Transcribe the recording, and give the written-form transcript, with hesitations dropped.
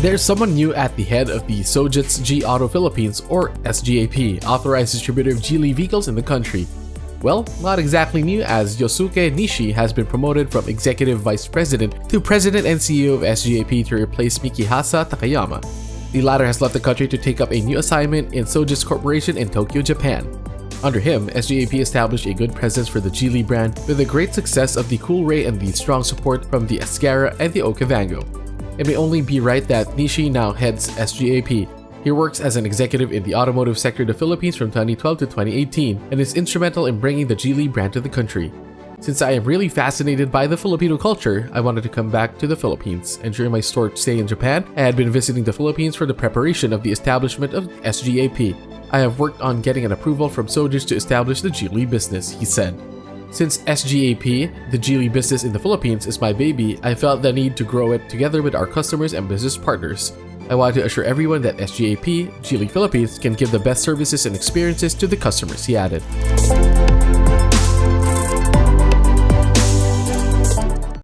There's someone new at the head of the Sojitz G Auto Philippines, or SGAP, authorized distributor of Geely vehicles in the country. Well, not exactly new, as Yosuke Nishi has been promoted from Executive Vice President to President and CEO of SGAP to replace Mikihisa Takayama. The latter has left the country to take up a new assignment in Sojitz Corporation in Tokyo, Japan. Under him, SGAP established a good presence for the Geely brand with the great success of the Coolray and the strong support from the Ascara and the Okavango. It may only be right that Nishi now heads SGAP. He works as an executive in the automotive sector of the Philippines from 2012 to 2018 and is instrumental in bringing the Geely brand to the country. Since I am really fascinated by the Filipino culture, I wanted to come back to the Philippines, and during my short stay in Japan, I had been visiting the Philippines for the preparation of the establishment of SGAP. I have worked on getting an approval from Sojitz to establish the Geely business, he said. Since SGAP, the Geely business in the Philippines, is my baby, I felt the need to grow it together with our customers and business partners. I wanted to assure everyone that SGAP, Geely Philippines, can give the best services and experiences to the customers, he added.